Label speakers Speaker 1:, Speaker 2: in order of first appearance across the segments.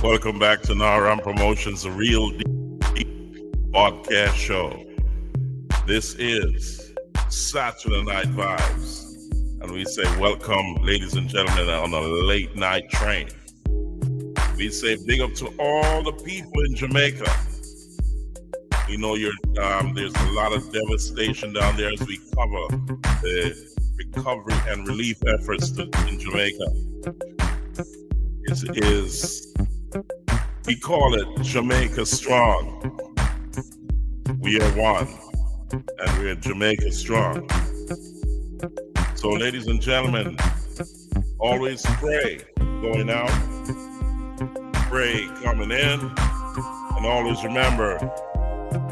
Speaker 1: Welcome back to Naram Promotions, the Real Deep podcast show. This is Saturday Night Vibes. And we say welcome, ladies and gentlemen, on a late night train. We say big up to all the people in Jamaica. We know there's a lot of devastation down there as we cover the recovery and relief efforts in Jamaica. We call it Jamaica Strong. We are one, and we're Jamaica Strong. So, ladies and gentlemen, always pray going out, pray coming in, and always remember,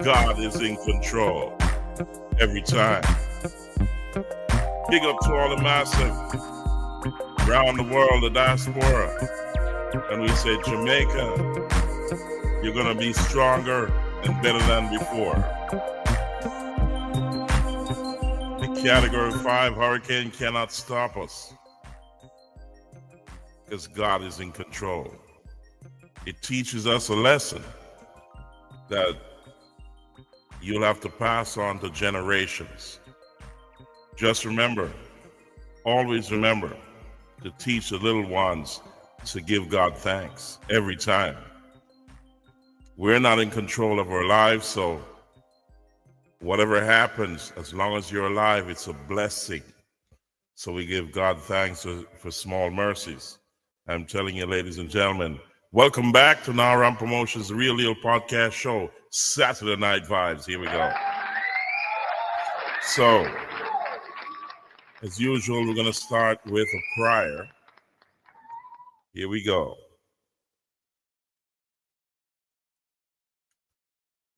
Speaker 1: God is in control every time. Big up to all the massive around the world, the diaspora. And we say, Jamaica, you're going to be stronger and better than before. The Category 5 hurricane cannot stop us because God is in control. It teaches us a lesson that you'll have to pass on to generations. Just remember, always remember to teach the little ones to give God thanks every time. We're not in control of our lives, so whatever happens, as long as you're alive, it's a blessing. So we give God thanks for small mercies. I'm telling you, ladies and gentlemen, welcome back to Naram Promotions, the Real Deal podcast show, Saturday Night Vibes. Here we go. So, as usual, we're going to start with a prayer. Here we go.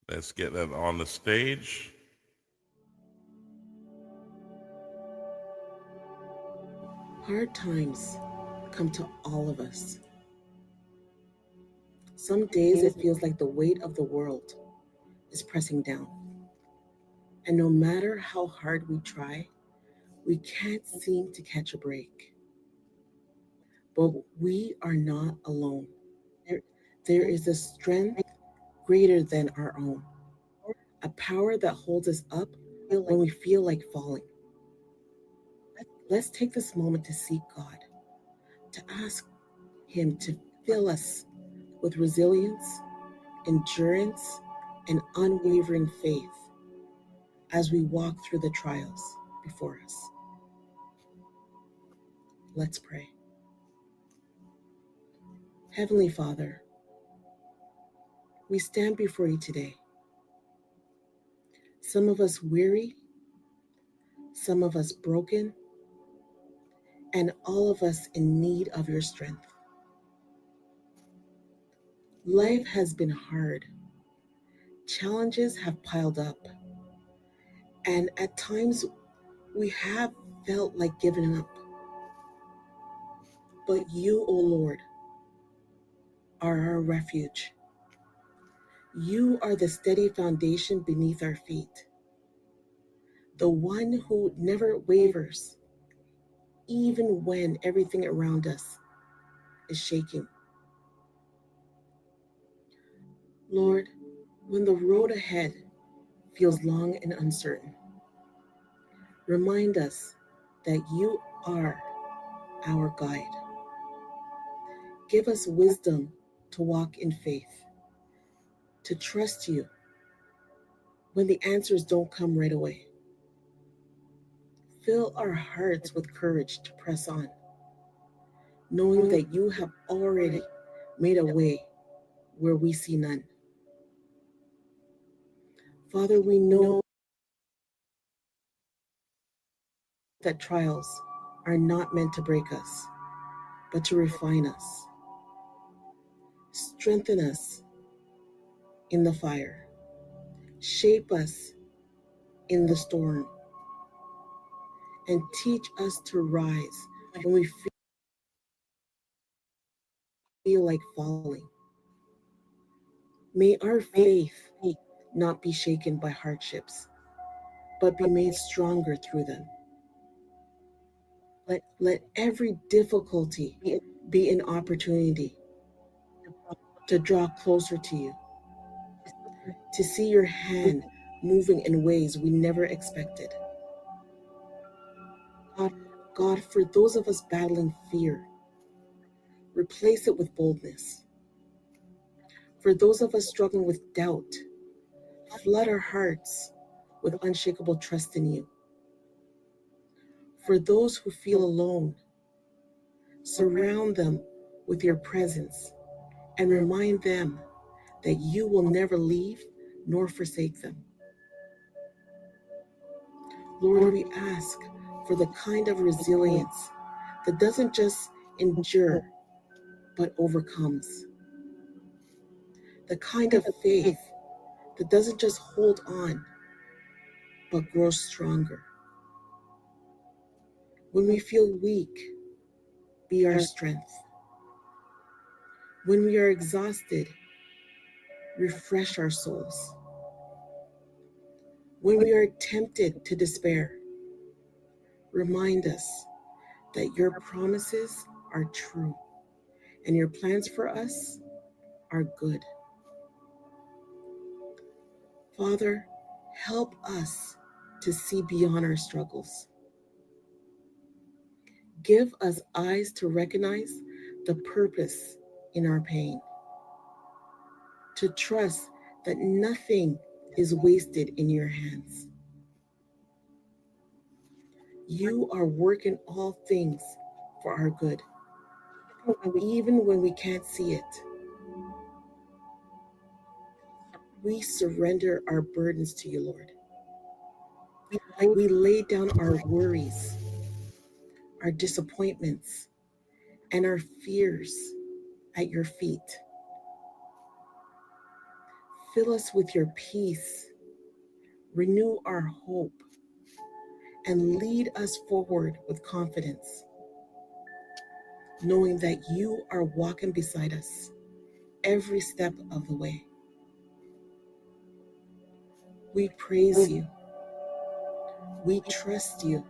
Speaker 1: Let's get that on the stage.
Speaker 2: Hard times come to all of us. Some days it feels like the weight of the world is pressing down. And no matter how hard we try, we can't seem to catch a break. But we are not alone. There is a strength greater than our own, a power that holds us up when we feel like falling. Let's take this moment to seek God, to ask Him to fill us with resilience, endurance, and unwavering faith as we walk through the trials before us. Let's pray. Heavenly Father, we stand before you today. Some of us weary, some of us broken, and all of us in need of your strength. Life has been hard. Challenges have piled up. And at times we have felt like giving up. But you, O Lord, are our refuge. You are the steady foundation beneath our feet, the one who never wavers, even when everything around us is shaking. Lord, when the road ahead feels long and uncertain, remind us that you are our guide. Give us wisdom to walk in faith, to trust you when the answers don't come right away. Fill our hearts with courage to press on, knowing that you have already made a way where we see none. Father, we know that trials are not meant to break us, but to refine us. Strengthen us in the fire. Shape us in the storm. And teach us to rise when we feel like falling. May our faith not be shaken by hardships, but be made stronger through them. Let every difficulty be an opportunity to draw closer to you, to see your hand moving in ways we never expected. God, for those of us battling fear, replace it with boldness. For those of us struggling with doubt, flood our hearts with unshakable trust in you. For those who feel alone, surround them with your presence and remind them that you will never leave nor forsake them. Lord, we ask for the kind of resilience that doesn't just endure, but overcomes. The kind of faith that doesn't just hold on, but grows stronger. When we feel weak, be our strength. When we are exhausted, refresh our souls. When we are tempted to despair, remind us that your promises are true and your plans for us are good. Father, help us to see beyond our struggles. Give us eyes to recognize the purpose in our pain, to trust that nothing is wasted in your hands. You are working all things for our good, even when we can't see it. We surrender our burdens to you, Lord. We lay down our worries, our disappointments, and our fears at your feet. Fill us with your peace, renew our hope, and lead us forward with confidence, knowing that you are walking beside us every step of the way. We praise you, we trust you,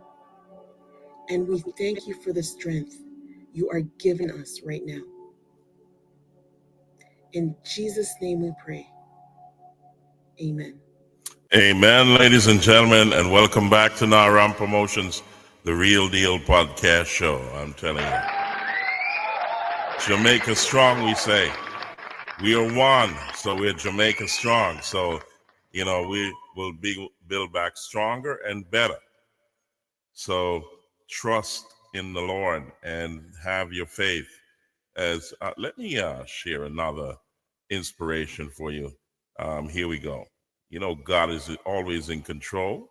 Speaker 2: and we thank you for the strength you are giving us right now. In Jesus' name we pray. Amen.
Speaker 1: Amen, ladies and gentlemen, and welcome back to Naram Promotions, the Real Deal podcast show. I'm telling you, Jamaica strong, we say. We are one, so we're Jamaica strong. So, we will build back stronger and better. So trust in the Lord and have your faith. As let me share another inspiration for you. Here we go. God is always in control,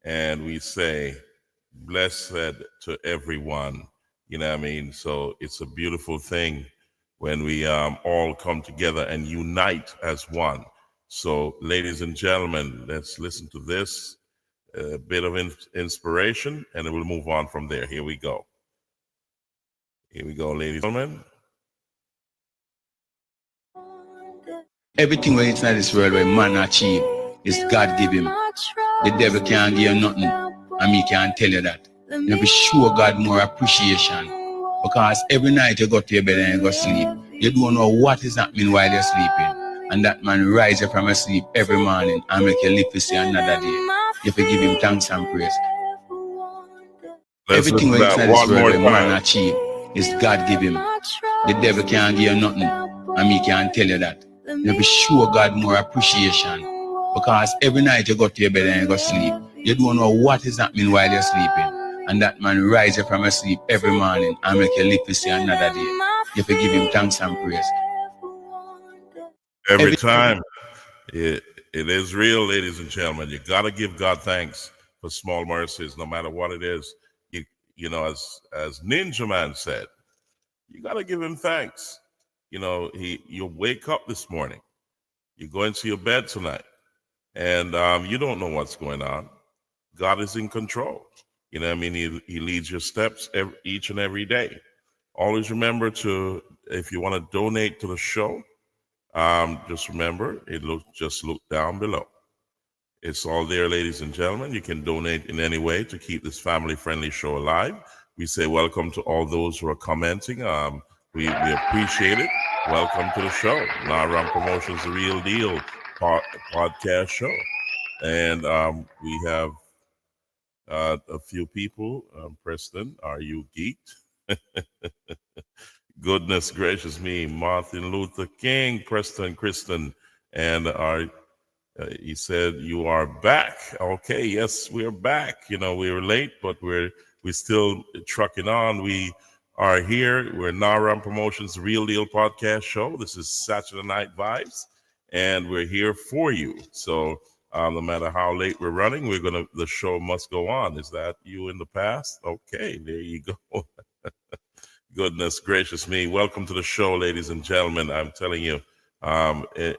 Speaker 1: and we say, blessed to everyone. You know what I mean? So it's a beautiful thing when we all come together and unite as one. So, ladies and gentlemen, let's listen to this bit of inspiration, and then we'll move on from there. Here we go. Here we go, ladies and gentlemen.
Speaker 3: Everything when it's not this world where man achieve is God give him. The devil can't give you nothing, and me can't tell you that. You be show God more appreciation, because every night you go to your bed and you go sleep, you don't know what is happening while you're sleeping, and that man rise you from your sleep every morning and make you live to see another day. You have to give him thanks and praise. Everything when it's not this world where man achieve is God give him. The devil can't give you nothing, and me can't tell you that. You be show God more appreciation, because every night you go to your bed and you go sleep, you don't know what is happening while you're sleeping, and that man rise you from your sleep every morning and make you live to see another day. You have to give him thanks and praise.
Speaker 1: Every time. It is real, ladies and gentlemen. You got to give God thanks for small mercies, no matter what it is. As Ninja Man said, you got to give him thanks. You wake up this morning, you go into your bed tonight, and you don't know what's going on. God is in control. You know what I mean? He leads your steps each and every day. Always remember if you want to donate to the show, just remember, just look down below. It's all there, ladies and gentlemen. You can donate in any way to keep this family-friendly show alive. We say welcome to all those who are commenting. We appreciate it. Welcome to the show. Naram Promotions, the Real Deal podcast show. And we have a few people. Preston, are you geeked? Goodness gracious me. Martin Luther King, Preston, Kristen. And he said, you are back. Okay, yes, we're back. You know, we were late, but we're still trucking on. We are here. We're Naram Promotions Real Deal podcast show. This is Saturday Night Vibes, and we're here for you. So no matter how late we're running, the show must go on. Is that you in the past? Okay, there you go. Goodness gracious me. Welcome to the show, ladies and gentlemen. I'm telling you,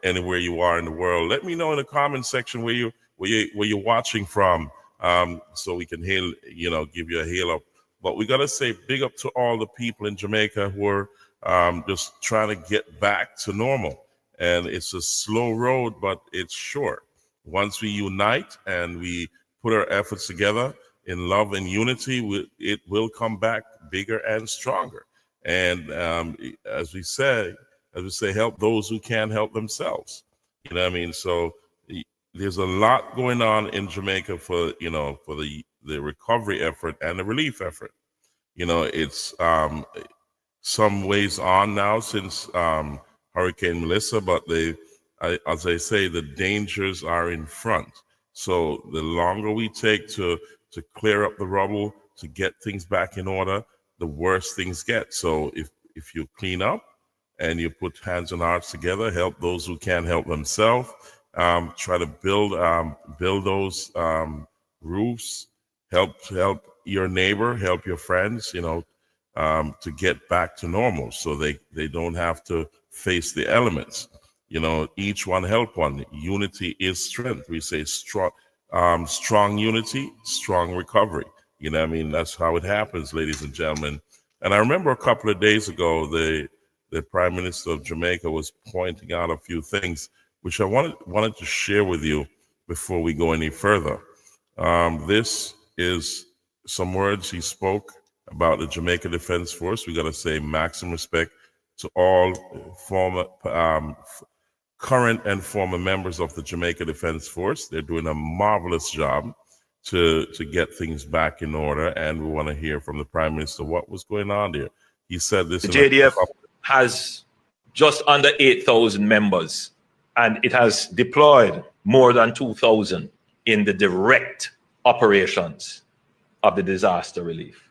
Speaker 1: anywhere you are in the world, let me know in the comment section where you're watching from, so we can give you a hail up. But we gotta say big up to all the people in Jamaica who are just trying to get back to normal. And it's a slow road, but it's short. Once we unite and we put our efforts together in love and unity, it will come back bigger and stronger. And as we say, help those who can't help themselves. You know what I mean? So there's a lot going on in Jamaica for the recovery effort and the relief effort. You know, it's some ways on now since Hurricane Melissa, but as I say, the dangers are in front. So the longer we take to clear up the rubble, to get things back in order, the worse things get. So if you clean up and you put hands and hearts together, help those who can't help themselves, try to build those roofs, help your neighbor, help your friends, to get back to normal, so they don't have to face the elements. Each one help one. Unity is strength. We say strong unity, strong recovery. You know what I mean? That's how it happens, ladies and gentlemen. And I remember a couple of days ago, the Prime Minister of Jamaica was pointing out a few things which I wanted to share with you before we go any further. This is some words he spoke about the Jamaica Defense Force. We got to say maximum respect to all former, current and former members of the Jamaica Defense Force. They're doing a marvelous job to get things back in order, and we want to hear from the Prime Minister what was going on there. He said this.
Speaker 4: The JDF has just under 8,000 members, and it has deployed more than 2,000 in the direct operations of the disaster relief.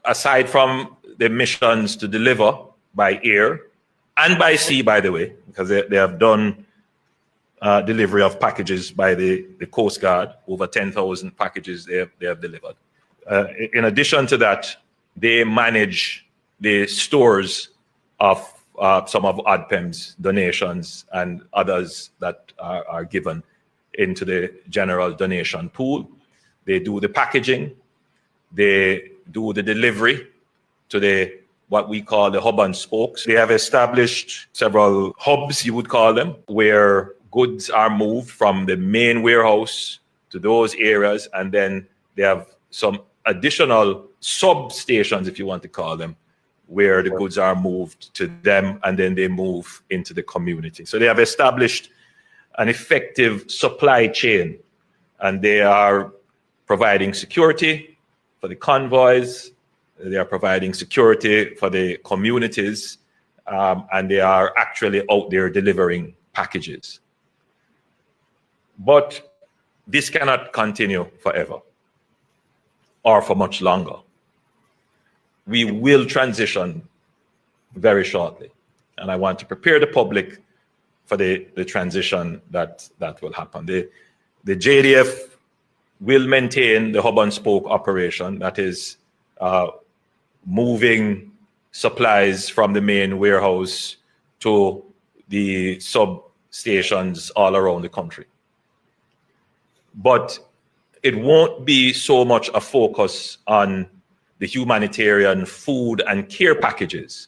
Speaker 4: Aside from the missions to deliver by air and by sea, by the way, because they have done delivery of packages by the Coast Guard, over 10,000 packages they have delivered. In addition to that, they manage the stores of some of ODPEM's donations and others that are given into the general donation pool. They do the packaging, they do the delivery to what we call the hub and spokes. They have established several hubs, you would call them, where goods are moved from the main warehouse to those areas, and then they have some additional substations, if you want to call them, where the goods are moved to them, and then they move into the community. So they have established an effective supply chain, and they are providing security for the convoys, they are providing security for the communities, and they are actually out there delivering packages. But this cannot continue forever or for much longer. We will transition very shortly, and I want to prepare the public for the transition that will happen. The JDF will maintain the hub and spoke operation, that is moving supplies from the main warehouse to the substations all around the country. But it won't be so much a focus on the humanitarian food and care packages.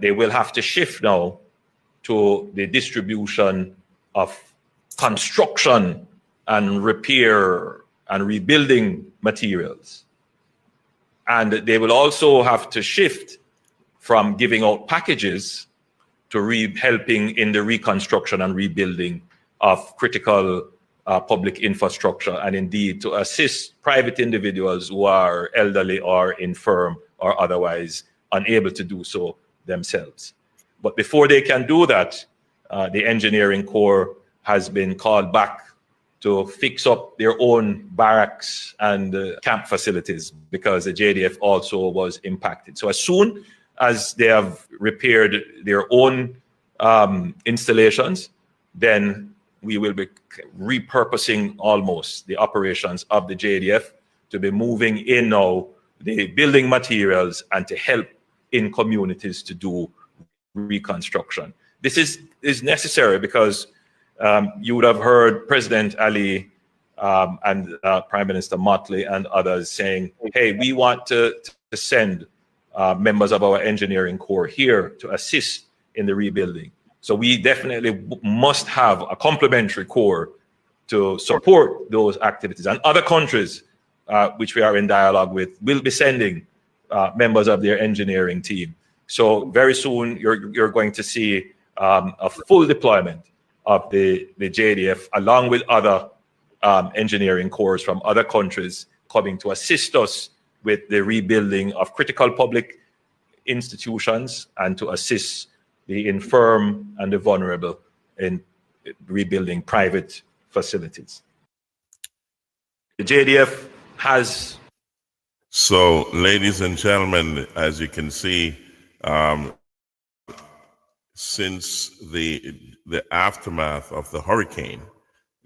Speaker 4: They will have to shift now to the distribution of construction and repair and rebuilding materials. And they will also have to shift from giving out packages to helping in the reconstruction and rebuilding of critical public infrastructure, and indeed to assist private individuals who are elderly or infirm or otherwise unable to do so themselves. But before they can do that, the engineering corps has been called back to fix up their own barracks and camp facilities, because the JDF also was impacted. So as soon as they have repaired their own installations, then we will be repurposing almost the operations of the JDF to be moving in now the building materials and to help in communities to do reconstruction. This is necessary because you would have heard President Ali and Prime Minister Motley and others saying, hey, we want to send members of our engineering corps here to assist in the rebuilding. So we definitely must have a complementary corps to support those activities. And other countries, which we are in dialogue with, will be sending members of their engineering team. So very soon you're going to see a full deployment of the JDF along with other engineering corps from other countries coming to assist us with the rebuilding of critical public institutions and to assist the infirm and the vulnerable in rebuilding private facilities. The JDF has...
Speaker 1: So, ladies and gentlemen, as you can see, since the aftermath of the hurricane,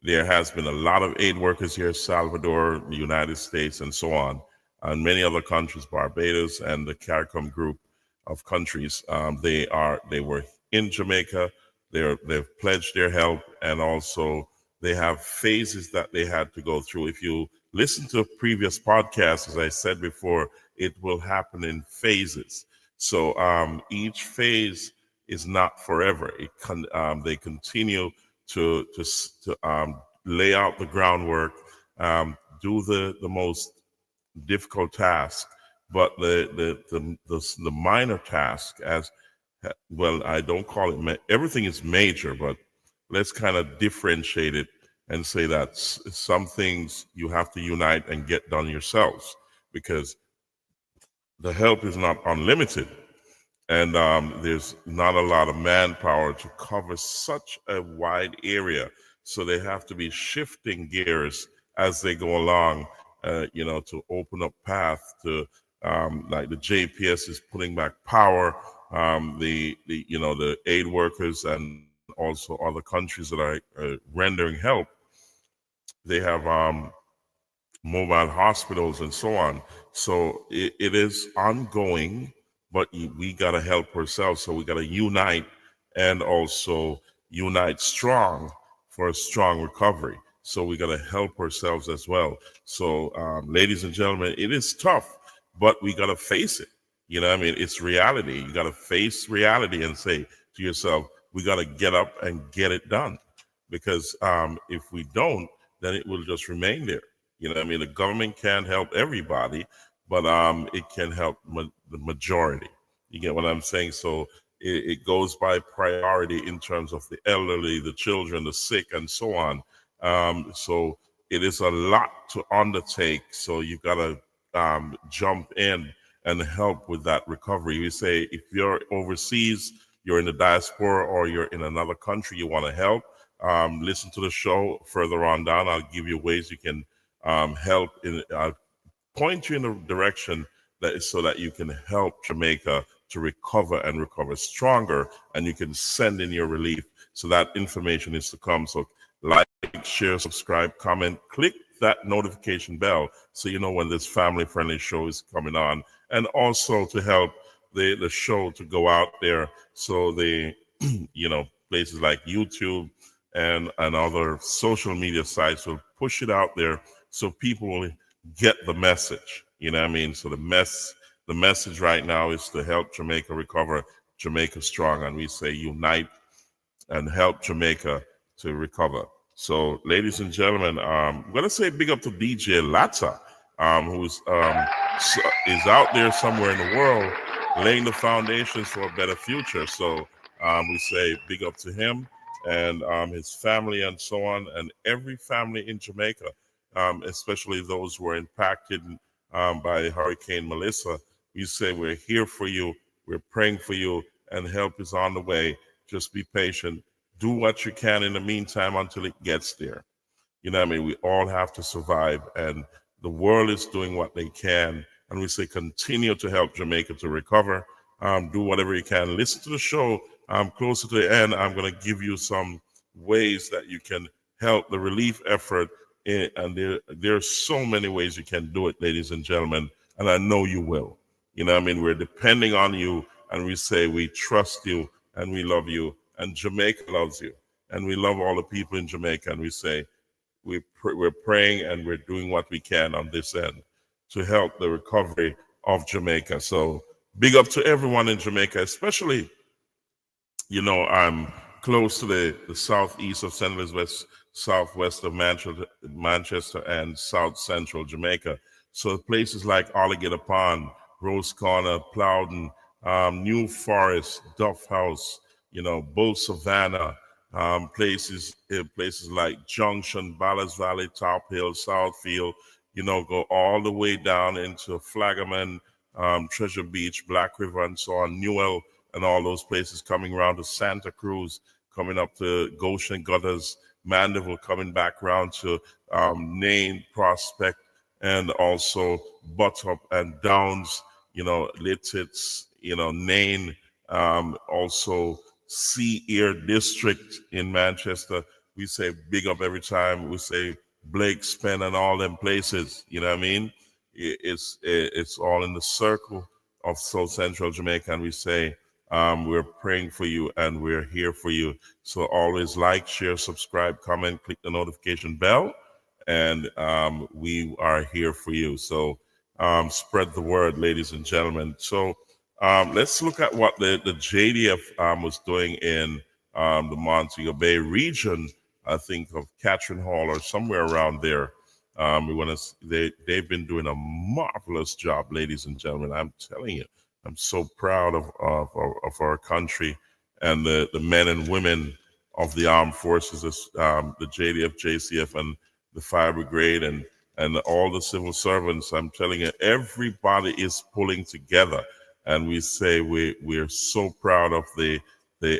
Speaker 1: there has been a lot of aid workers here, Salvador, the United States, and so on, and many other countries, Barbados and the CARICOM group of countries. They were in Jamaica. They've pledged their help, and also they have phases that they had to go through. If you listen to previous podcasts, as I said before, it will happen in phases. So each phase is not forever. They continue to lay out the groundwork, do the most difficult task, but the minor task, as well, I don't call it everything is major, but let's kind of differentiate it and say that some things you have to unite and get done yourselves, because the help is not unlimited, and there's not a lot of manpower to cover such a wide area. So they have to be shifting gears as they go along, to open up path to, like the JPS is putting back power, the aid workers and also other countries that are rendering help. They have mobile hospitals and so on. So it is ongoing, but we got to help ourselves. So we got to unite, and also unite strong for a strong recovery. So we got to help ourselves as well. So ladies and gentlemen, it is tough, but we got to face it. You know what I mean? It's reality. You got to face reality and say to yourself, we got to get up and get it done. Because if we don't, then it will just remain there. You know what I mean? The government can't help everybody, but it can help the majority. You get what I'm saying? So it goes by priority in terms of the elderly, the children, the sick, and so on. So it is a lot to undertake. So you got to jump in and help with that recovery. We say if you're overseas, you're in the diaspora, or you're in another country, you want to help, listen to the show further on down. I'll give you ways you can help. I'll point you in the direction that is so that you can help Jamaica to recover and recover stronger, and you can send in your relief. So that information is to come. So like, share, subscribe, comment, click that notification bell so you know when this family-friendly show is coming on, and also to help the show to go out there so the places like YouTube and other social media sites will push it out there so people will get the message. You know what I mean? So the message right now is to help Jamaica recover, Jamaica strong, and we say unite and help Jamaica to recover. So, ladies and gentlemen, I'm gonna say big up to DJ Latta, who's is out there somewhere in the world, laying the foundations for a better future. So we say big up to him and his family and so on, and every family in Jamaica, especially those who are impacted by Hurricane Melissa. We say we're here for you, we're praying for you, and help is on the way. Just be patient. Do what you can in the meantime until it gets there. You know what I mean? We all have to survive, and the world is doing what they can. And we say continue to help Jamaica to recover. Do whatever you can. Listen to the show. Closer to the end, I'm going to give you some ways that you can help the relief effort. And there are so many ways you can do it, ladies and gentlemen. And I know you will. You know what I mean? We're depending on you, and we say we trust you and we love you, and Jamaica loves you. And we love all the people in Jamaica, and we say we're praying and we're doing what we can on this end to help the recovery of Jamaica. So big up to everyone in Jamaica, especially, you know, I'm close to the southeast of St. Elizabeth, southwest of Manchester and South Central Jamaica. So places like Alligator Pond, Rose Corner, Plowden, New Forest, Duff House, you know, Bull Savannah, places like Junction, Ballas Valley, Top Hill, Southfield, you know, go all the way down into Flagaman, Treasure Beach, Black River, and so on, Newell, and all those places, coming around to Santa Cruz, coming up to Goshen Gutters, Mandeville, coming back around to Nain, Prospect, and also Buttup and Downs, you know, Lititz, you know, Nain, also Sea Ear District in Manchester. We say big up every time. We say Blake, Spen, and all them places. You know what I mean? It's all in the circle of South Central Jamaica, and we say we're praying for you and we're here for you. So always like, share, subscribe, comment, click the notification bell, and we are here for you. So spread the word, ladies and gentlemen. So let's look at what the JDF was doing in the Montego Bay region, I think of Catherine Hall or somewhere around there. They've been doing a marvelous job, ladies and gentlemen. I'm telling you, I'm so proud of our country and the men and women of the armed forces, the JDF, JCF, and the Fire Brigade, and all the civil servants. I'm telling you, everybody is pulling together. And we say we're so proud of the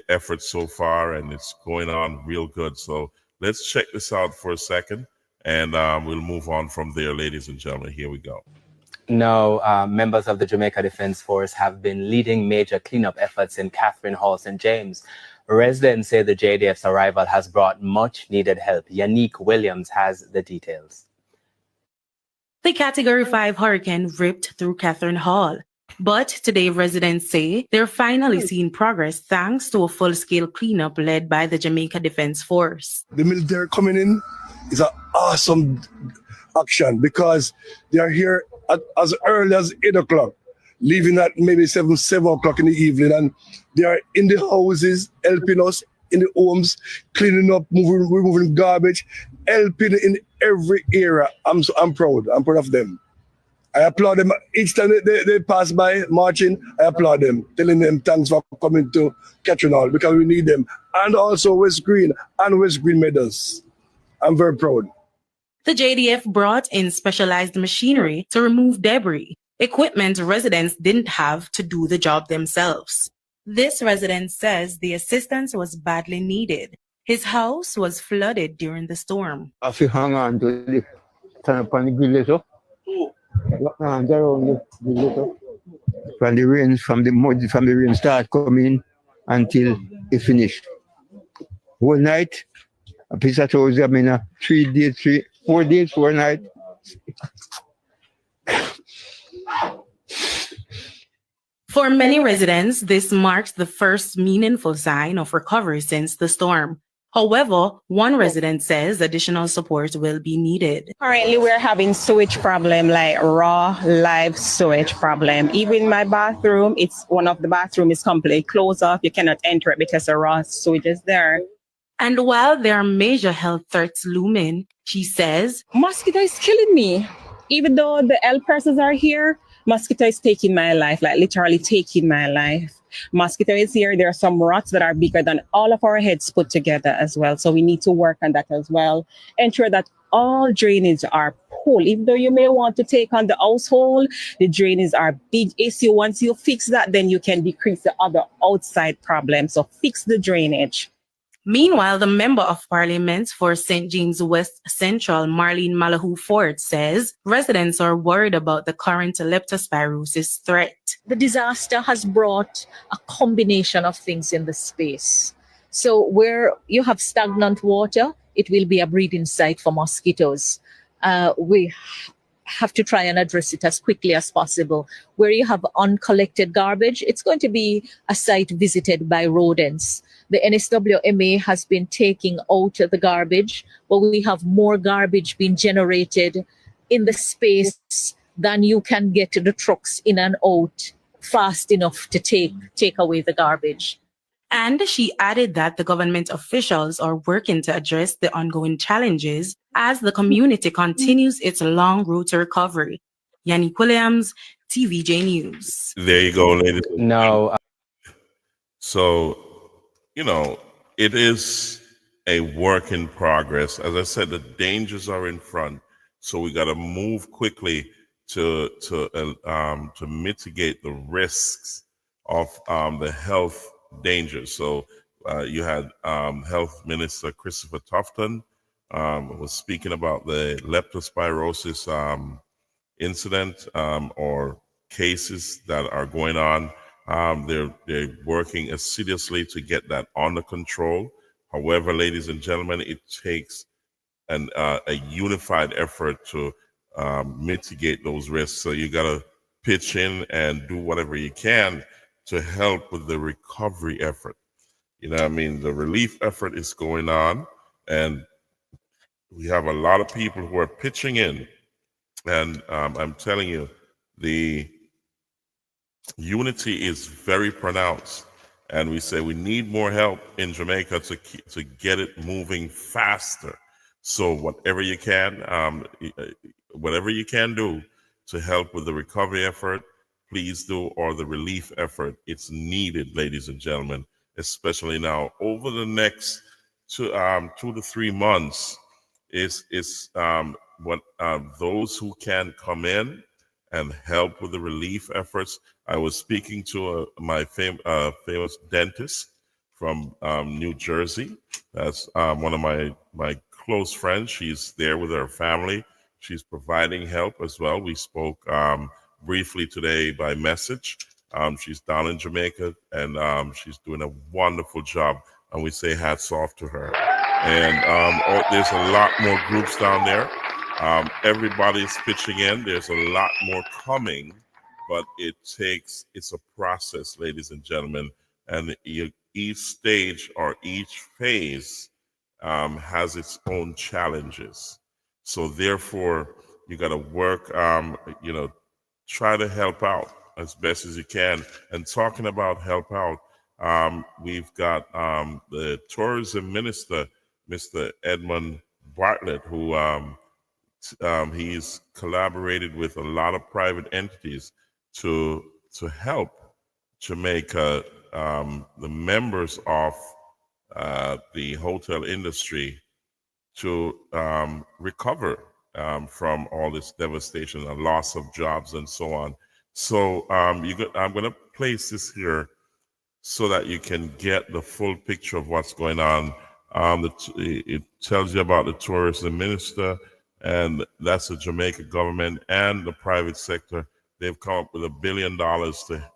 Speaker 1: effort so far, and it's going on real good. So let's check this out for a second, and we'll move on from there, ladies and gentlemen. Here we go.
Speaker 5: Now, members of the Jamaica Defense Force have been leading major cleanup efforts in Catherine Hall, St. James. Residents say the JDF's arrival has brought much needed help. Yannick Williams has the details.
Speaker 6: The Category 5 hurricane ripped through Catherine Hall. But today, residents say they're finally seeing progress thanks to a full-scale cleanup led by the Jamaica Defense Force.
Speaker 7: The military coming in is an awesome action because they are here as early as 8 o'clock, leaving at maybe 7 o'clock in the evening, and they are in the houses, helping us in the homes, cleaning up, removing garbage, helping in every area. I'm proud. I'm proud of them. I applaud them each time they pass by marching. I applaud them, telling them thanks for coming to Catherine Hall because we need them. And also West Green and West Green medals. I'm very proud.
Speaker 6: The JDF brought in specialized machinery to remove debris, equipment residents didn't have to do the job themselves. This resident says the assistance was badly needed. His house was flooded during the storm.
Speaker 8: I feel hang on to the turn upon the grill. From the rain, from the rain start coming until it finished. Whole night, a piece of toes, 4 days, 4 nights.
Speaker 6: For many residents, this marks the first meaningful sign of recovery since the storm. However, one resident says additional support will be needed.
Speaker 9: Currently, we're having sewage problem, like raw, live sewage problem. Even my bathroom, one of the bathrooms is completely closed off. You cannot enter it because the raw sewage is there.
Speaker 6: And while there are major health threats looming, she says,
Speaker 9: mosquito is killing me. Even though the health persons are here, Mosquito is taking my life, like literally taking my life. Mosquito is here. There are some rats that are bigger than all of our heads put together as well. So we need to work on that as well. Ensure that all drainage are full. Even though you may want to take on the household, the drainage are big issue. Once you fix that, then you can decrease the other outside problems. So fix the drainage.
Speaker 6: Meanwhile, the Member of Parliament for St. James West Central, Marlene Malahoo Ford, says residents are worried about the current leptospirosis threat.
Speaker 10: The disaster has brought a combination of things in the space. So where you have stagnant water, it will be a breeding site for mosquitoes. We have to try and address it as quickly as possible. Where you have uncollected garbage, it's going to be a site visited by rodents. The NSWMA has been taking out the garbage, but we have more garbage being generated in the space than you can get the trucks in and out fast enough to take away the garbage.
Speaker 6: And she added that the government officials are working to address the ongoing challenges as the community continues its long road to recovery. Yannick Williams, TVJ News.
Speaker 1: There you go, ladies.
Speaker 5: No.
Speaker 1: So, it is a work in progress. As I said, the dangers are in front, so we got to move quickly to mitigate the risks of the health dangers. So you had Health Minister Christopher Tufton was speaking about the leptospirosis incident or cases that are going on. They're working assiduously to get that under control. However, ladies and gentlemen, it takes a unified effort to mitigate those risks. So you got to pitch in and do whatever you can to help with the recovery effort. The relief effort is going on, and we have a lot of people who are pitching in. And I'm telling you, the unity is very pronounced. And we say we need more help in Jamaica to get it moving faster. So whatever you can do to help with the recovery effort, please do, or the relief effort. It's needed, ladies and gentlemen, especially now. Over the next 2 to 3 months, is those who can come in and help with the relief efforts. I was speaking to my famous dentist from New Jersey. That's one of my close friends. She's there with her family. She's providing help as well. We spoke briefly today by message. She's down in Jamaica, and she's doing a wonderful job, and we say hats off to her. And there's a lot more groups down there. Everybody's pitching in. There's a lot more coming, but it's a process, ladies and gentlemen, and each stage or each phase has its own challenges. So therefore, you got to work, try to help out as best as you can. And talking about help out, we've got the tourism minister, Mr. Edmund Bartlett, who he's collaborated with a lot of private entities to help Jamaica, the members of the hotel industry, to recover from all this devastation and loss of jobs and so on. So I'm going to place this here so that you can get the full picture of what's going on. It tells you about the tourism minister, and that's the Jamaica government and the private sector. They've come up with $1 billion to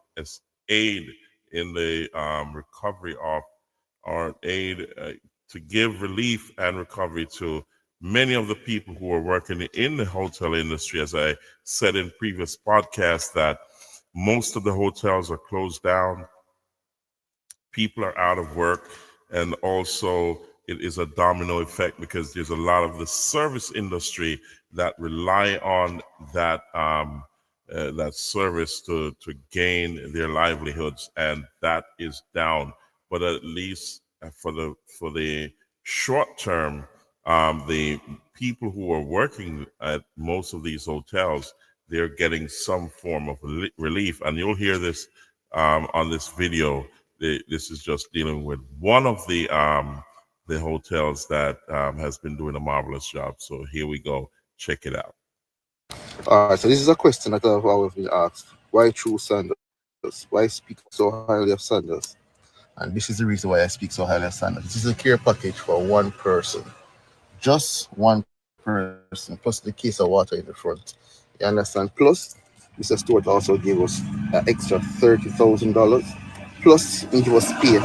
Speaker 1: aid in the recovery of, or aid to give relief and recovery to many of the people who are working in the hotel industry. As I said in previous podcasts, that most of the hotels are closed down. People are out of work, and also it is a domino effect because there's a lot of the service industry that rely on that that service to gain their livelihoods, and that is down. But at least for the short term, the people who are working at most of these hotels, they're getting some form of relief. And you'll hear this on this video. This is just dealing with one of the hotels that has been doing a marvelous job. So here we go. Check it out.
Speaker 11: All right, so this is a question that I've always been asked. Why choose Sanders? Why speak so highly of Sanders? And this is the reason why I speak so highly of Sanders. This is a care package for one person. Just one person, plus the case of water in the front. You understand? Plus, Mr. Stewart also gave us an extra $30,000. Plus, he gave us pay.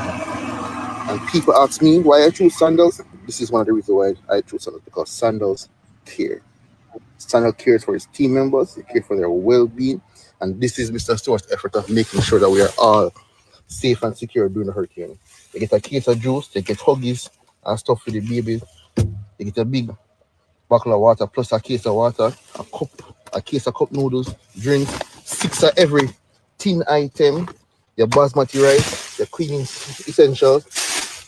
Speaker 11: And people ask me why I choose Sandals. This is one of the reasons why I choose Sandals, because Sandals care. Sandals cares for his team members, he cares for their well-being, and this is Mr. Stewart's effort of making sure that we are all safe and secure during the hurricane. They get a case of juice, they get Huggies and stuff for the babies, they get a big bottle of water plus a case of water, a case of cup noodles, drinks, 6 of every tin item, your basmati rice, your cleaning essentials,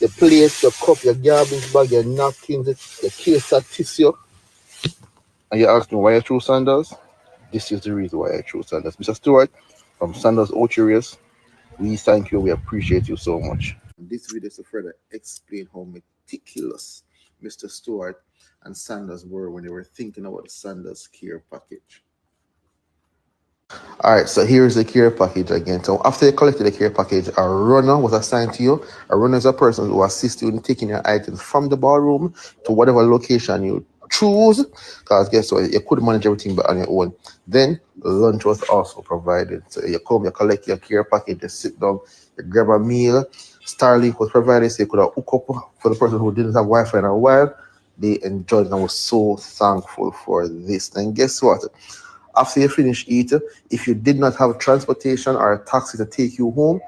Speaker 11: your plates, your cup, your garbage bag, your napkins, your case of tissue. And you ask me why I chose Sandals? This is the reason why I chose Sandals. Mr. Stewart from Sandals Ocherius, we thank you, we appreciate you so much. This video is to further explain how meticulous Mr. Stewart and Sanders were when they were thinking about the Sanders care package. All right, so here's the care package again. So after you collected the care package, a runner was assigned to you. A runner is a person who assists you in taking your items from the ballroom to whatever location you choose, because guess what, you could manage everything but on your own. Then lunch was also provided. So you come, you collect your care package, you sit down, you grab a meal. Starlink was provided, so you could have hook up for the person who didn't have Wi-Fi in a while. They enjoyed it and was so thankful for this. And guess what? After you finish eating, if you did not have transportation or a taxi to take you home,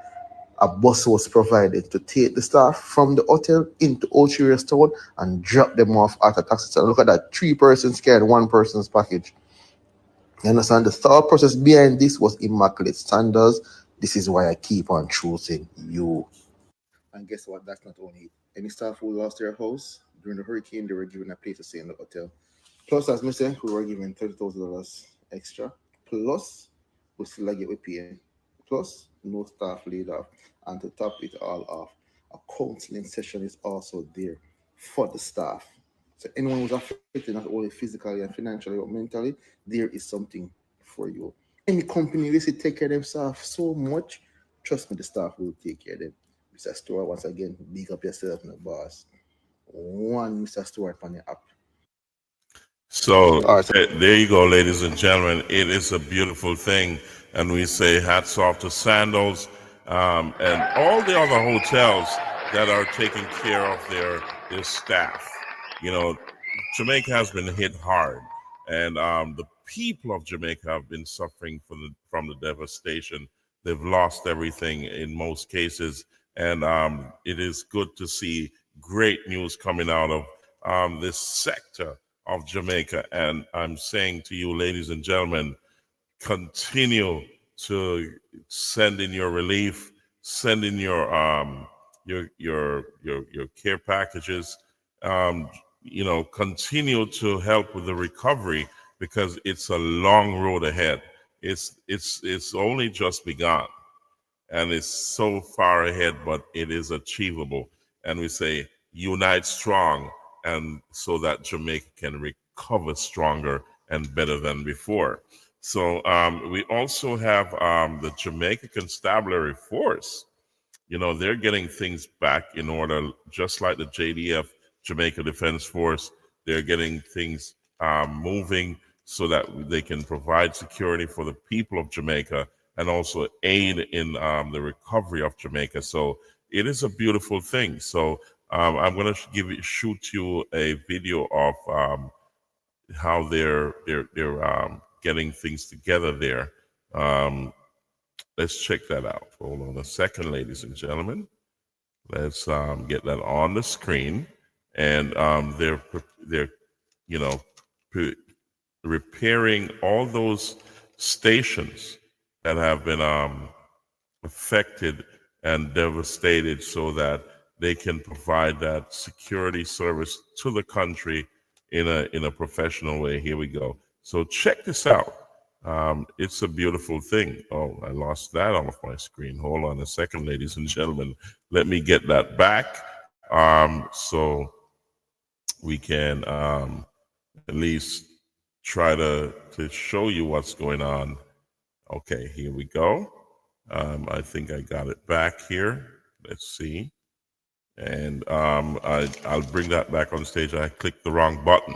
Speaker 11: a bus was provided to take the staff from the hotel into Ocherius Town and drop them off at a taxi stand. Look at that, 3 persons carrying 1 person's package. You understand? The thought process behind this was immaculate. Sanders, this is why I keep on choosing you. And guess what? That's not only it. Any staff who lost their house during the hurricane, they were given a place to stay in the hotel. Plus, as I said, we were given $30,000 extra. Plus, we still get with pay. Plus, no staff laid off. And to top it all off, a counseling session is also there for the staff. So anyone who's affected, not only physically and financially, but mentally, there is something for you. Any company, they say take care of themselves so much, trust me, the staff will take care of them. Mr. Stewart, once again, big up yourself and the boss. One Mr. Stewart on your app.
Speaker 1: So there you go, ladies and gentlemen. It is a beautiful thing. And we say hats off to Sandals and all the other hotels that are taking care of their staff. You know, Jamaica has been hit hard. And the people of Jamaica have been suffering from the devastation. They've lost everything in most cases. And it is good to see great news coming out of this sector of Jamaica. And I'm saying to you, ladies and gentlemen, continue to send in your relief, send in your care packages. You know, continue to help with the recovery, because it's a long road ahead. It's only just begun, and it's so far ahead, but it is achievable. And we say unite strong, and so that Jamaica can recover stronger and better than before. So we also have the Jamaica Constabulary Force. You know, they're getting things back in order, just like the JDF, Jamaica Defense Force. They're getting things moving so that they can provide security for the people of Jamaica and also aid in the recovery of Jamaica. So it is a beautiful thing. So I'm going to shoot you a video of how they're getting things together there. Let's check that out. Hold on a second, ladies and gentlemen. Let's get that on the screen. And they're you know, repairing all those stations that have been affected and devastated, so that they can provide that security service to the country in a professional way. Here we go. So check this out. It's a beautiful thing. Oh, I lost that off my screen. Hold on a second, ladies and gentlemen. Let me get that back. So we can at least try to show you what's going on. Okay, here we go. I think I got it back here. Let's see. And I'll bring that back on stage. I clicked the wrong button.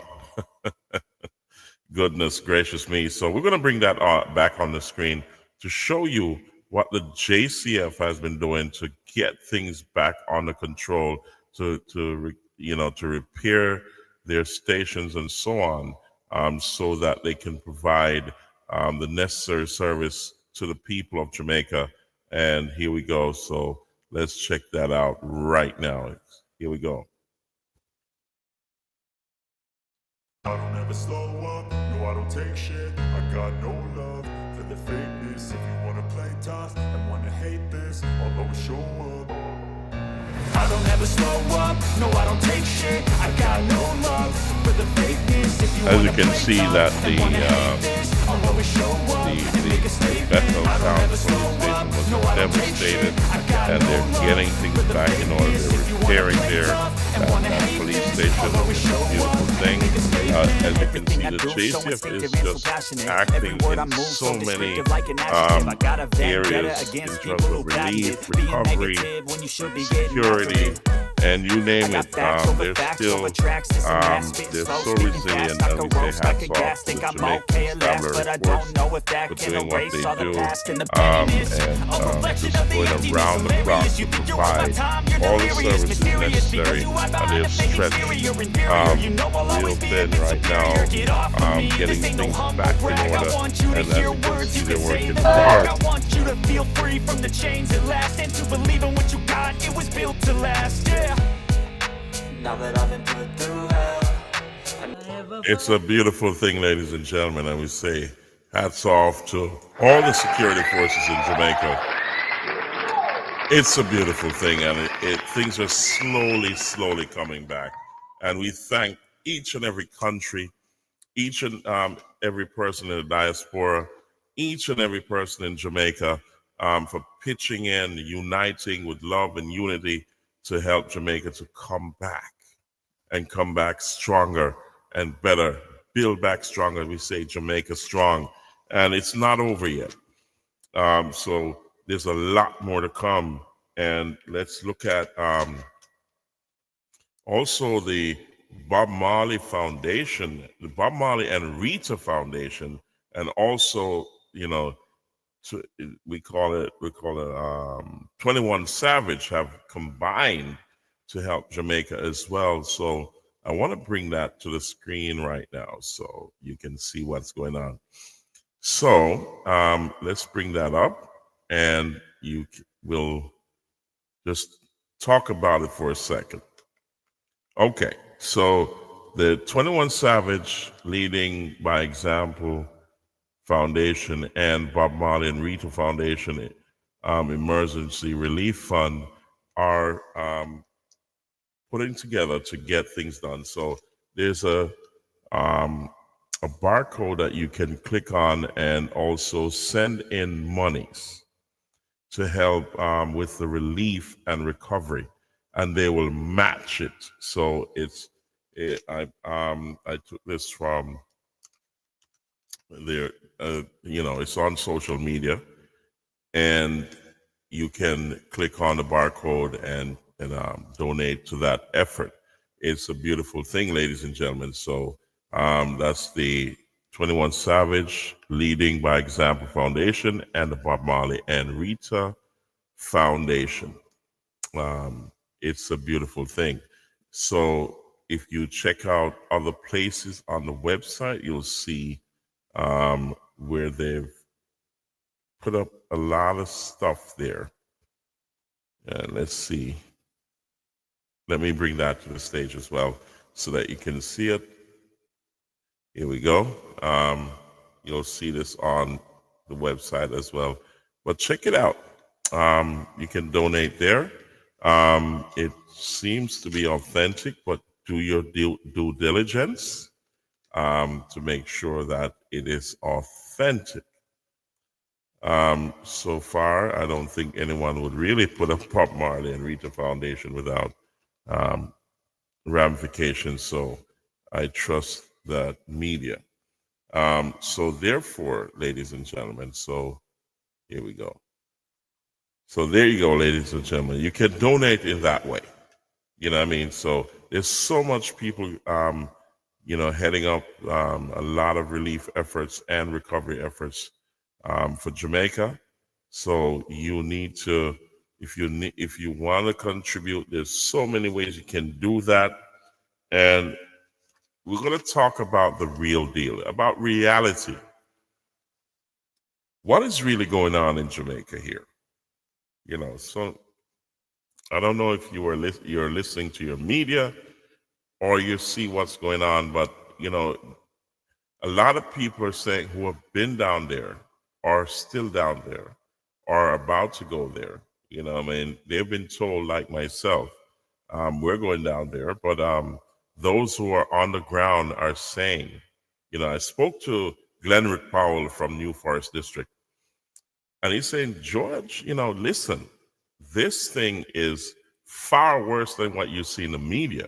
Speaker 1: Goodness gracious me. So we're going to bring that back on the screen to show you what the JCF has been doing to get things back under control, to repair their stations and so on, so that they can provide the necessary service to the people of Jamaica. And here we go. So let's check that out right now. Here we go.
Speaker 12: I don't ever slow up, no I don't take shit. I got no love for the fakeness. If you wanna play tough and wanna hate this, I'll always show up. I don't ever slow up, no I don't take shit. I got no love for the fakeness. If you
Speaker 1: as you can see that the Bethel Town police station was devastated, and they're getting things back in order. They're repairing that police station. It's a beautiful thing. As you can see, the JCF is just acting in so many areas in terms of relief, recovery, security, and you name it. They're so resilient, and we say hats off to the Jamaican Constabulary Force for doing what they do, and just going around the clock to provide all the services necessary. They're stretched real thin right now, getting things back in order, and as you can see, they're working hard.
Speaker 12: I want you to feel free from the chains at last, and to believe in what you got, it was built to last, yeah. Now that I've been put through hell.
Speaker 1: It's a beautiful thing, ladies and gentlemen, and we say hats off to all the security forces in Jamaica. It's a beautiful thing, and things are slowly coming back. And we thank each and every country, each and every person in the diaspora, each and every person in Jamaica for pitching in, uniting with love and unity to help Jamaica to come back and come back stronger and better, build back stronger. We say Jamaica strong, and it's not over yet. So there's a lot more to come. And let's look at also the Bob Marley Foundation, the Bob Marley and Rita Foundation, and also, we call it 21 Savage have combined to help Jamaica as well. So I want to bring that to the screen right now so you can see what's going on. So let's bring that up, and you will just talk about it for a second. Okay, so the 21 Savage Leading by Example Foundation and Bob Marley and Rita Foundation Emergency Relief Fund are putting together to get things done. So there's a barcode that you can click on and also send in monies to help with the relief and recovery, and they will match it. So I took this from there. It's on social media, and you can click on the barcode and donate to that effort. It's a beautiful thing, ladies and gentlemen. So that's the 21 Savage Leading by Example Foundation and the Bob Marley and Rita Foundation. It's a beautiful thing. So if you check out other places on the website, you'll see where they've put up a lot of stuff there. And let's see. Let me bring that to the stage as well so that you can see it. Here we go. You'll see this on the website as well. But check it out. You can donate there. It seems to be authentic, but do your due diligence. to make sure that it is authentic. So far, I don't think anyone would really put up Bob Marley and Rita Foundation without ramifications. So I trust that media. So therefore, ladies and gentlemen, so here we go. So there you go, ladies and gentlemen. You can donate in that way. You know what I mean? So there's so much people, heading up a lot of relief efforts and recovery efforts for Jamaica. So you need to, if you want to contribute, there's so many ways you can do that. And we're going to talk about the real deal, about reality. What is really going on in Jamaica here? So I don't know if you're listening to your media or you see what's going on, but a lot of people are saying who have been down there, are still down there, are about to go there. They've been told, like myself, we're going down there, but those who are on the ground are saying, I spoke to Glenrick Powell from New Forest District, and he's saying, George, listen, this thing is far worse than what you see in the media.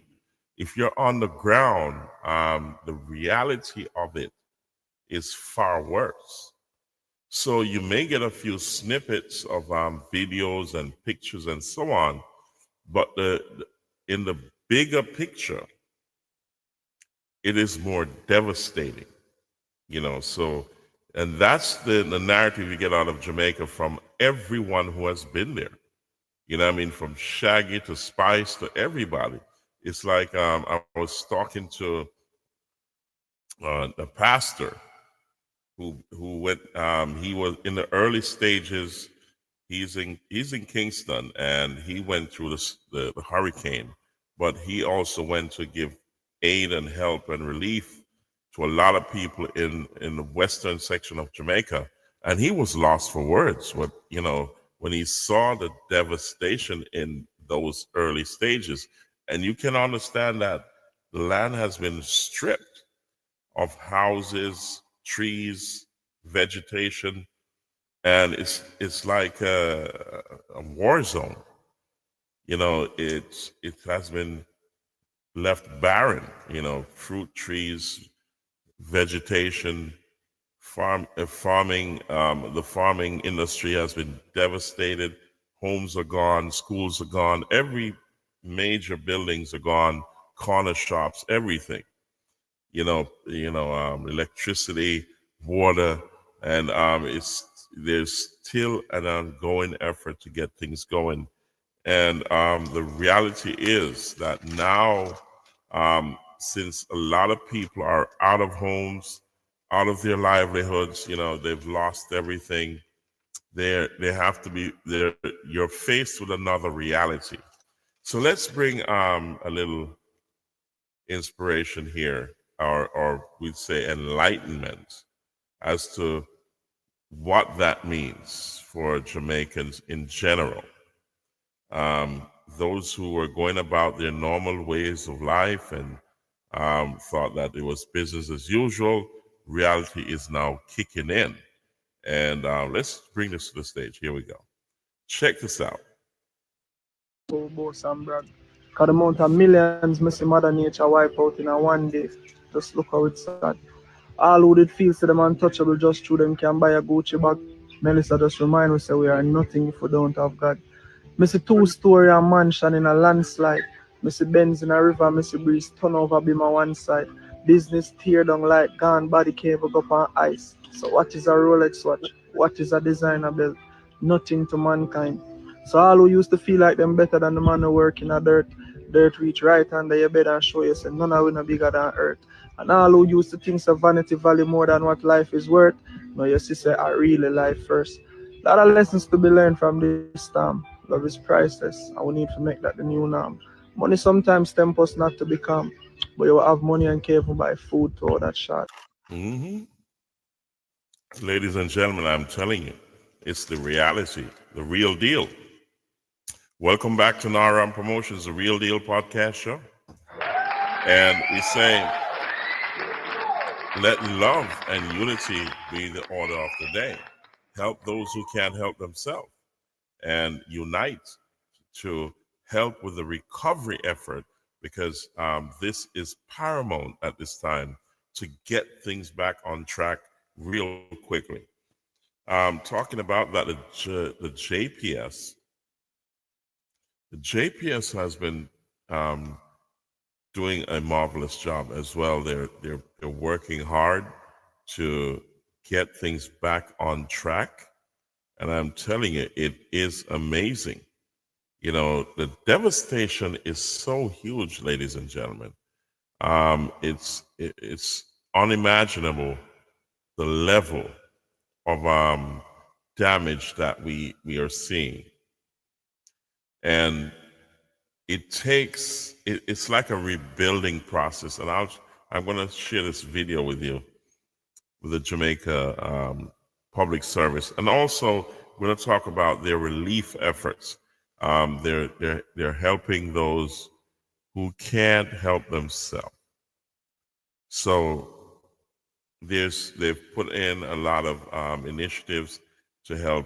Speaker 1: If you're on the ground, the reality of it is far worse. So you may get a few snippets of videos and pictures and so on, but in the bigger picture, it is more devastating, and that's the narrative you get out of Jamaica from everyone who has been there. From Shaggy to Spice to everybody. It's like I was talking to a pastor who went. He was in the early stages. He's in Kingston, and he went through the hurricane, but he also went to give aid and help and relief to a lot of people in the western section of Jamaica, and he was lost for words. When he saw the devastation in those early stages, and you can understand that the land has been stripped of houses, trees, vegetation, and it's like a war zone. It has been left barren. Fruit trees, vegetation, farming. The farming industry has been devastated. Homes are gone, schools are gone, every major buildings are gone, corner shops, everything. Electricity, water, and there's still an ongoing effort to get things going. And the reality is that now, since a lot of people are out of homes, out of their livelihoods, they've lost everything. They have to be there. You're faced with another reality. So let's bring a little inspiration here, or we'd say enlightenment, as to what that means for Jamaicans in general. Those who were going about their normal ways of life and thought that it was business as usual, reality is now kicking in. And let's bring this to the stage. Here we go. Check this out.
Speaker 13: Because the amount of millions Mr. Mother Nature wipe out in a one day. Just look how it's sad. All who did feel to them untouchable just through them can buy a Gucci bag. Melissa just remind us that we are nothing if we don't have God. Missy two-story a mansion in a landslide. Missy Benz in a river, Missy Breeze turn over beam on one side. Business tear down like gone body cave up on ice. So what is a Rolex watch? What is a designer belt? Nothing to mankind. So all who used to feel like them better than the man who work in a dirt reach right under your bed and show you say none of we no bigger than earth. And all who used to think of vanity value more than what life is worth, now you see say I really life first. A lot of lessons to be learned from this storm. Love is priceless, and we need to make that the new norm. Money sometimes tempts us not to become, but you will have money and care for buy food to all that shot.
Speaker 1: Mm-hmm. Ladies and gentlemen, I'm telling you, it's the reality, the real deal. Welcome back to Naram Promotions, the Real Deal podcast show. And we say, let love and unity be the order of the day. Help those who can't help themselves and unite to help with the recovery effort, because this is paramount at this time to get things back on track real quickly. Talking about that, the JPS has been doing a marvelous job as well. They're working hard to get things back on track, and I'm telling you, it is amazing. You know, the devastation is so huge, ladies and gentlemen. It's unimaginable, the level of damage that we are seeing, and it's like a rebuilding process. And I'm going to share this video with you with the Jamaica Public Service, and also we're going to talk about their relief efforts. They're helping those who can't help themselves. So they've put in a lot of initiatives to help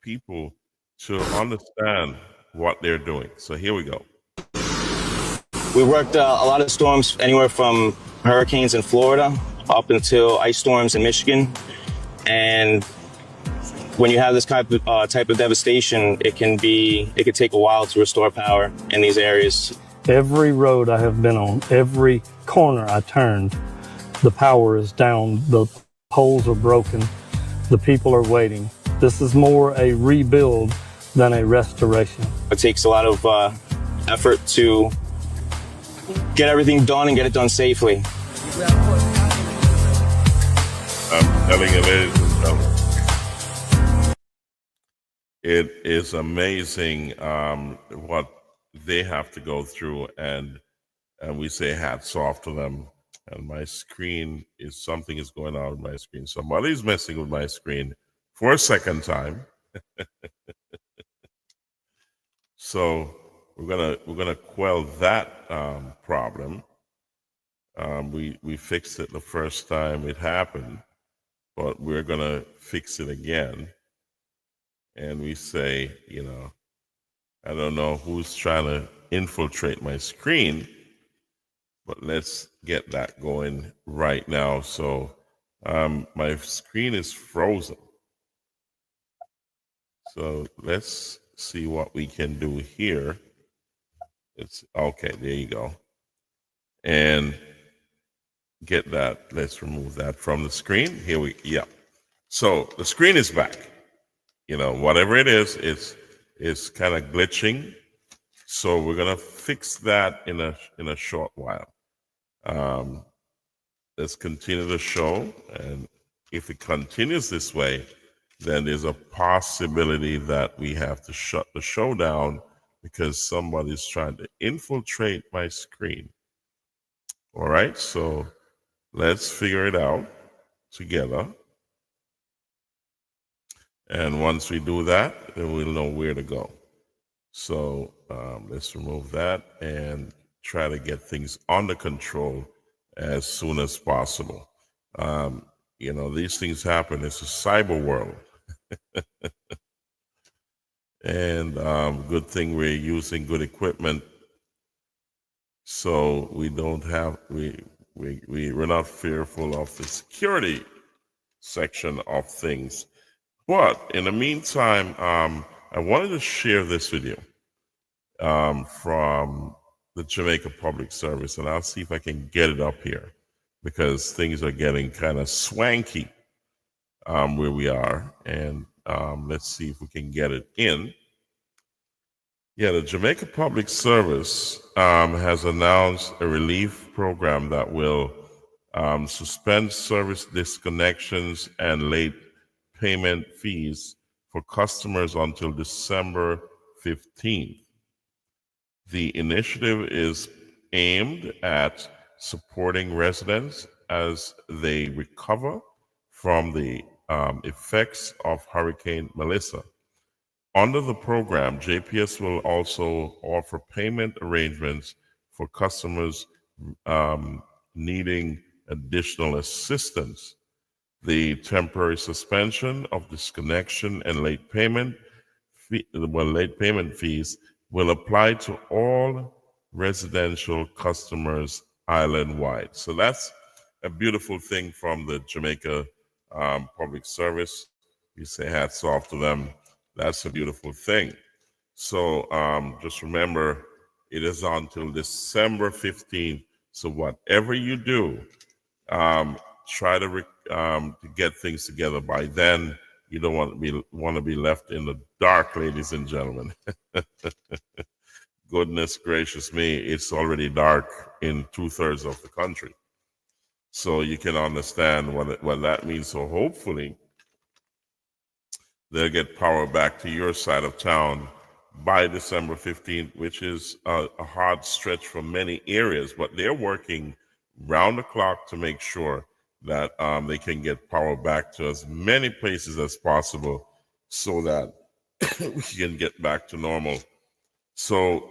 Speaker 1: people to understand what they're doing. So here we go.
Speaker 14: We worked a lot of storms, anywhere from hurricanes in Florida up until ice storms in Michigan. And when you have this type of devastation, it can take a while to restore power in these areas.
Speaker 15: Every road I have been on, every corner I turned, the power is down, the poles are broken, the people are waiting. This is more a rebuild than a restoration.
Speaker 14: It takes a lot of effort to get everything done and get it done safely.
Speaker 1: I'm telling you, ladies and gentlemen, it is amazing what they have to go through, and we say hats off to them. And my screen something is going on with my screen. Somebody's messing with my screen for a second time. So we're gonna quell that problem. We fixed it the first time it happened, but we're gonna fix it again. And we say, you know, I don't know who's trying to infiltrate my screen, but let's get that going right now. So my screen is frozen. So let's see what we can do here. It's okay, there you go. And get that, let's remove that from the screen. Yeah. So the screen is back. You know, whatever it is, it's kind of glitching. So we're gonna fix that in a short while. Let's continue the show, and if it continues this way, then there's a possibility that we have to shut the show down because somebody's trying to infiltrate my screen. All right, so let's figure it out together. And once we do that, then we'll know where to go. So let's remove that and try to get things under control as soon as possible. You know, these things happen. It's a cyber world. And good thing we're using good equipment, so we don't have we're not fearful of the security section of things. But in the meantime, I wanted to share this video from the Jamaica Public Service, and I'll see if I can get it up here because things are getting kind of swanky where we are, and let's see if we can get it in. Yeah, the Jamaica Public Service has announced a relief program that will suspend service disconnections and late payment fees for customers until December 15th. The initiative is aimed at supporting residents as they recover from the effects of Hurricane Melissa. Under the program, JPS will also offer payment arrangements for customers needing additional assistance. The temporary suspension of disconnection and late payment fees will apply to all residential customers island-wide. So that's a beautiful thing from the Jamaica Public Service. We say hats off to them. That's a beautiful thing. So just remember, it is until December 15th. So whatever you do, try to get things together by then. You don't want to be left in the dark, ladies and gentlemen. Goodness gracious me, it's already dark in 2/3 of the country. So you can understand what that means. So hopefully they'll get power back to your side of town by December 15th, which is a hard stretch for many areas, but they're working round the clock to make sure that they can get power back to as many places as possible so that we can get back to normal. So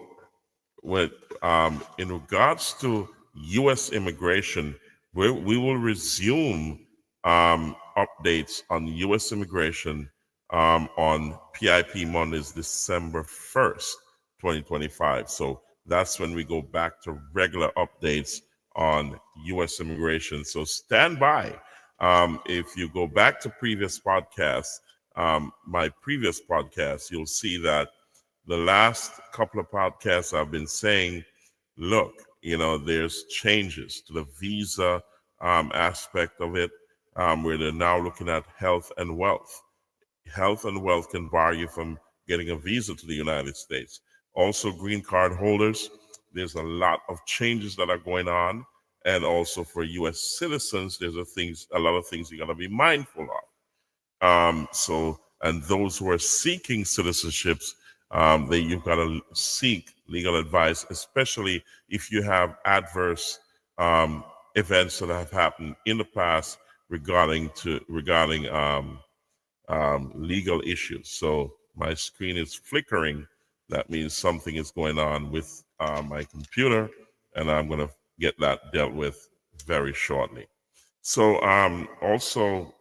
Speaker 1: in regards to U.S. immigration, we will resume updates on U.S. immigration on PIP Mondays, December 1st, 2025. So that's when we go back to regular updates on U.S. immigration. So stand by. If you go back to previous podcasts, my previous podcast, you'll see that the last couple of podcasts I've been saying, look, there's changes to the visa aspect of it, where they're now looking at health and wealth. Health and wealth can bar you from getting a visa to the United States. Also, green card holders, there's a lot of changes that are going on. And also for U.S. citizens, there's a lot of things you got to be mindful of. And those who are seeking citizenships, you've got to seek legal advice, especially if you have adverse events that have happened in the past regarding legal issues. So my screen is flickering. That means something is going on with my computer, and I'm going to get that dealt with very shortly. So also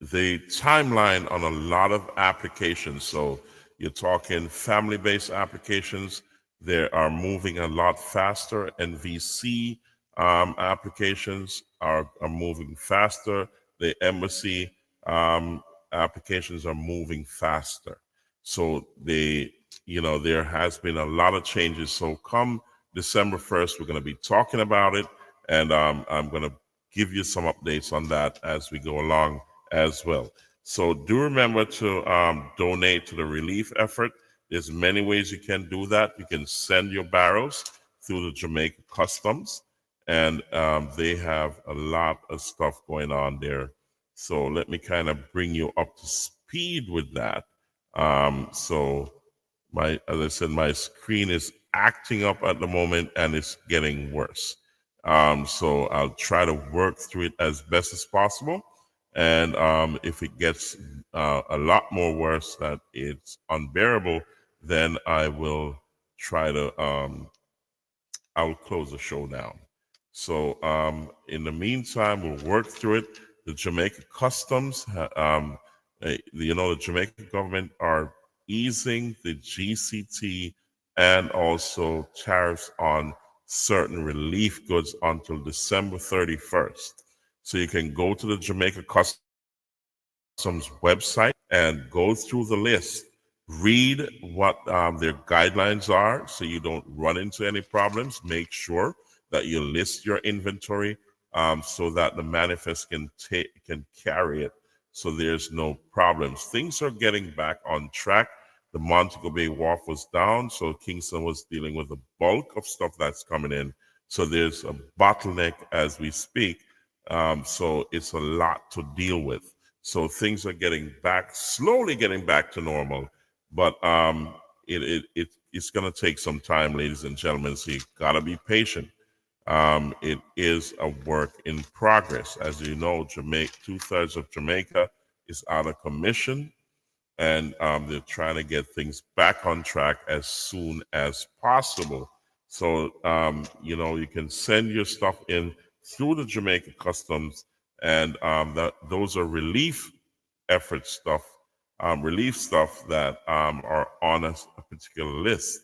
Speaker 1: the timeline on a lot of applications. So you're talking family-based applications. They are moving a lot faster, and VC applications are moving faster. The embassy applications are moving faster. So there has been a lot of changes. So come December 1st, we're going to be talking about it, and I'm going to give you some updates on that as we go along as well. So do remember to donate to the relief effort. There's many ways you can do that. You can send your barrels through the Jamaica Customs, and they have a lot of stuff going on there. So let me kind of bring you up to speed with that. So as I said, my screen is acting up at the moment, and it's getting worse. So I'll try to work through it as best as possible. And if it gets a lot more worse, that it's unbearable, then I will try to, I'll close the show down. So in the meantime, we'll work through it. The Jamaica Customs, the Jamaican government are easing the GCT and also tariffs on certain relief goods until December 31st. So you can go to the Jamaica Customs website and go through the list. Read what their guidelines are so you don't run into any problems. Make sure that you list your inventory so that the manifest can carry it, so there's no problems. Things are getting back on track. The Montego Bay Wharf was down, so Kingston was dealing with the bulk of stuff that's coming in. So there's a bottleneck as we speak. So it's a lot to deal with. So things are slowly getting back to normal, but it's going to take some time, ladies and gentlemen. So you gotta be patient. It is a work in progress. As you know, 2/3 of Jamaica is out of commission, and they're trying to get things back on track as soon as possible. So, you can send your stuff in through the Jamaica Customs, and those are relief effort stuff, relief stuff that are on a particular list.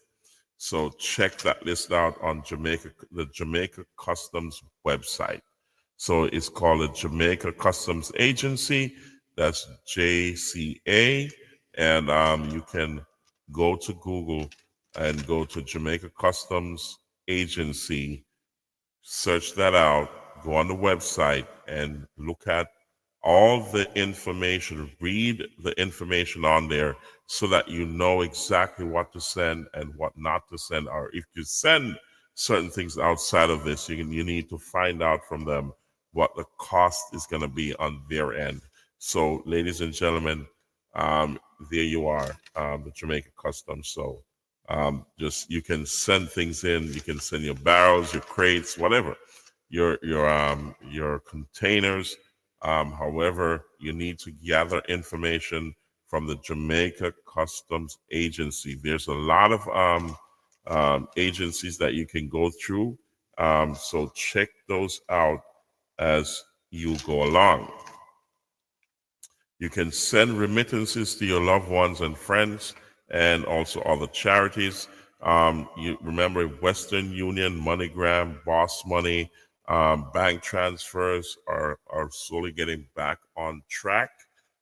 Speaker 1: So check that list out on the Jamaica Customs website. So it's called the Jamaica Customs Agency. That's JCA, and you can go to Google and go to Jamaica Customs Agency, search that out, go on the website and look at all the information, read the information on there so that you know exactly what to send and what not to send. Or if you send certain things outside of this, you need to find out from them what the cost is going to be on their end. So, ladies and gentlemen, there you are, the Jamaica Customs. So just you can send things in. You can send your barrels, your crates, whatever, your containers. However, you need to gather information from the Jamaica Customs Agency. There's a lot of agencies that you can go through. So check those out as you go along. You can send remittances to your loved ones and friends and also other charities. You remember Western Union, MoneyGram, Boss Money, bank transfers are slowly getting back on track.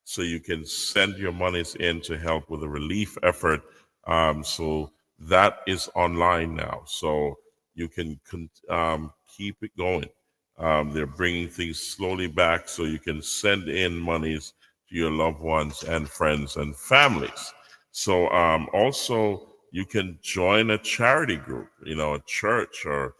Speaker 1: So you can send your monies in to help with the relief effort. So that is online now. So you can keep it going. They're bringing things slowly back so you can send in monies to your loved ones and friends and families. So also you can join a charity group, a church or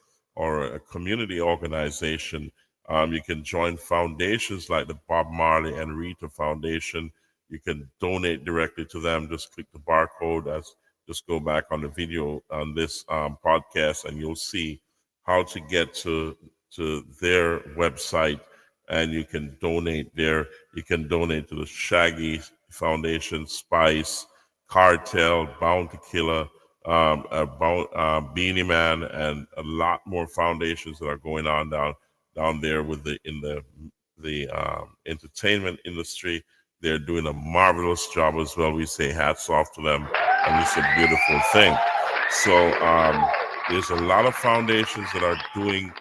Speaker 1: a community organization. You can join foundations like the Bob Marley and Rita Foundation. You can donate directly to them. Just click the barcode. Just go back on the video on this podcast, and you'll see how to get to their website, and you can donate there. You can donate to the Shaggy Foundation, Spice, Cartel, Bounty Killer, Beanie Man, and a lot more foundations that are going on down there in the entertainment industry. They're doing a marvelous job as well. We say hats off to them, and it's a beautiful thing. So there's a lot of foundations that are doing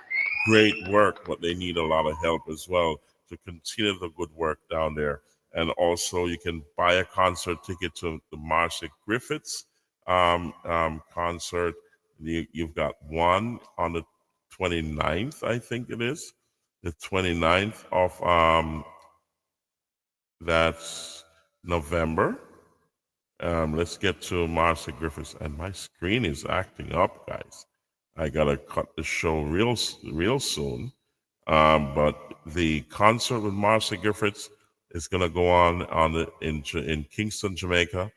Speaker 1: great work, but they need a lot of help as well to continue the good work down there. And also, you can buy a concert ticket to the Marcia Griffiths concert. You've got one on the 29th, I think it is, the 29th of that's November. Let's get to Marcia Griffiths, and my screen is acting up, guys. I gotta cut the show real soon. But the concert with Marcia Griffiths is gonna go on in Kingston, Jamaica,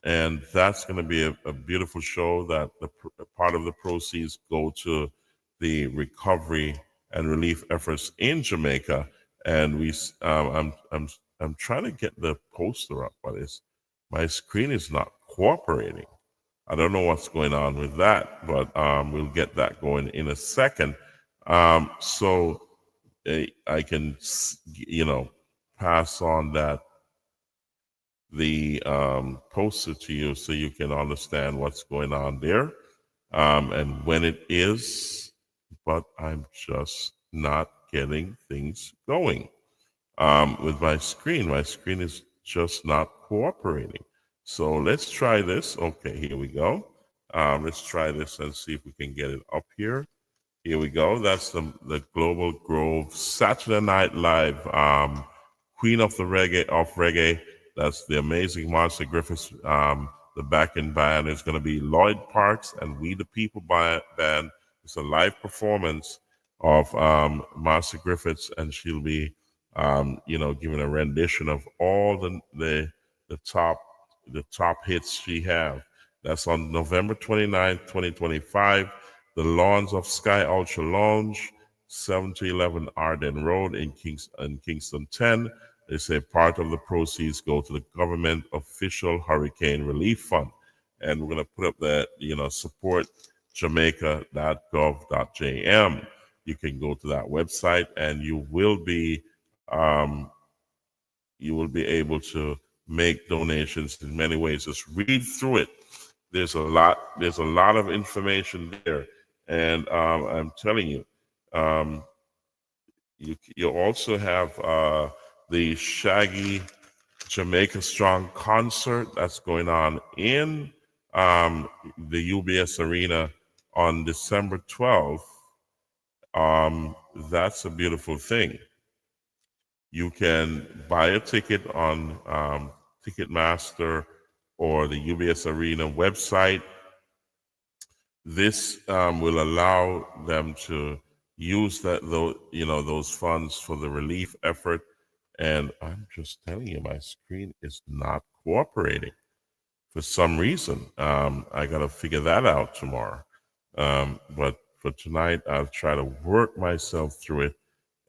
Speaker 1: and that's gonna be a beautiful show. That part of the proceeds go to the recovery and relief efforts in Jamaica. And I'm trying to get the poster up, but my screen is not cooperating. I don't know what's going on with that, but we'll get that going in a second. So I can, pass on the poster to you so you can understand what's going on there and when it is, but I'm just not getting things going with my screen. My screen is just not cooperating. So let's try this. Okay, here we go. Let's try this and see if we can get it up here. Here we go. That's the Global Grove Saturday Night Live Queen of the Reggae. That's the amazing Marcia Griffiths. The backing band is going to be Lloyd Parks and We the People Band. It's a live performance of Marcia Griffiths, and she'll be, giving a rendition of all the top hits she have. That's on November 29th, 2025. The Lawns of Sky Ultra Lounge, 7 to 11 Arden Road in Kingston 10. They say part of the proceeds go to the government official hurricane relief fund. And we're going to put up the, support jamaica.gov.jm. You can go to that website, and you will be able to make donations in many ways. Just read through it. There's a lot of information there, and I'm telling you, you also have the Shaggy Jamaica Strong concert that's going on in the UBS Arena on December 12th. That's a beautiful thing. You can buy a ticket on Ticketmaster or the UBS Arena website. This will allow them to use those funds for the relief effort. And I'm just telling you, my screen is not cooperating for some reason. I got to figure that out tomorrow. But for tonight, I'll try to work myself through it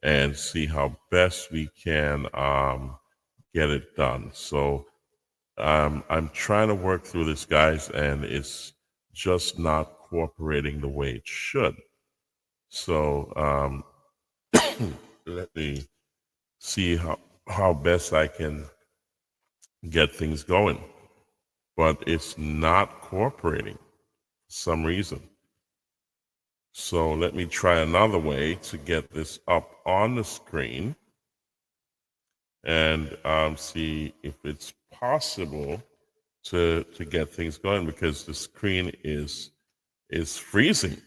Speaker 1: and see how best we can get it done. So I'm trying to work through this, guys, and it's just not cooperating the way it should. So let me see how best I can get things going. But it's not cooperating for some reason. So let me try another way to get this up on the screen and see if it's possible to get things going, because the screen is freezing.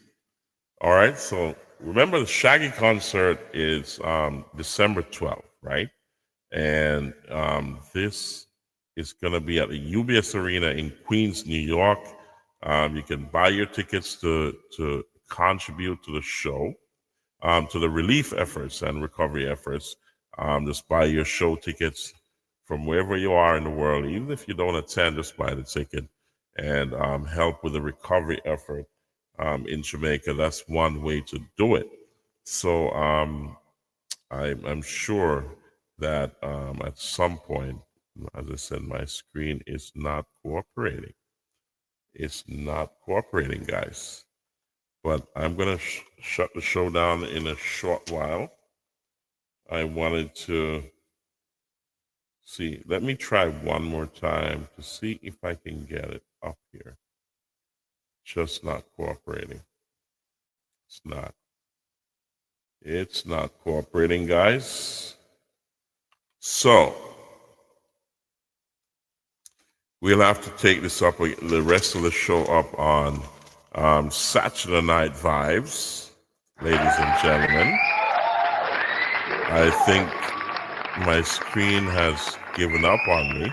Speaker 1: All right, so remember the Shaggy concert is December 12th, right? And this is going to be at the UBS Arena in Queens, New York. You can buy your tickets to contribute to the show, to the relief efforts and recovery efforts. Just buy your show tickets from wherever you are in the world. Even if you don't attend, just buy the ticket and help with the recovery effort in Jamaica. That's one way to do it. So I'm sure that at some point, as I said, my screen is not cooperating. It's not cooperating, guys. But I'm going to shut the show down in a short while. I wanted to see. Let me try one more time to see if I can get it up here. Just not cooperating. It's not cooperating, guys. So we'll have to take this up, the rest of the show up on Saturday Night Vibes, ladies and gentlemen. I think my screen has given up on me,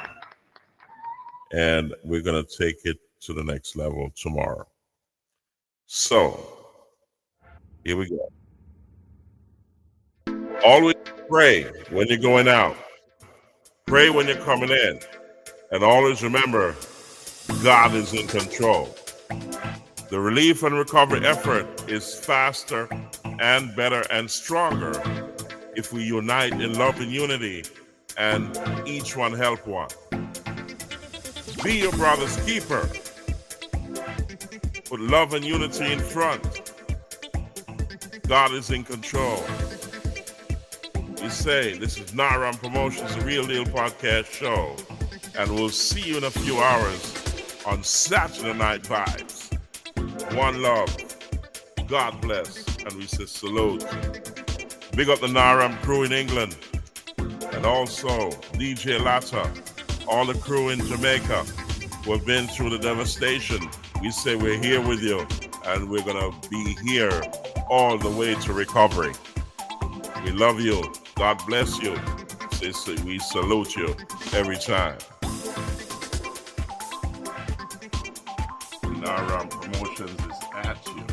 Speaker 1: and we're going to take it to the next level tomorrow. So here we go. Always pray when you're going out. Pray when you're coming in. And always remember, God is in control. The relief and recovery effort is faster and better and stronger if we unite in love and unity and each one help one. Be your brother's keeper. Put love and unity in front. God is in control. We say this is Naram Promotions, the Real Deal Podcast Show, and we'll see you in a few hours on Saturday Night Vibes. One love. God bless. And we say salute. Big up the Naram crew in England. And also DJ Latta, all the crew in Jamaica who have been through the devastation. We say we're here with you, and we're going to be here all the way to recovery. We love you. God bless you. We salute you every time. Naram Promotions is at you.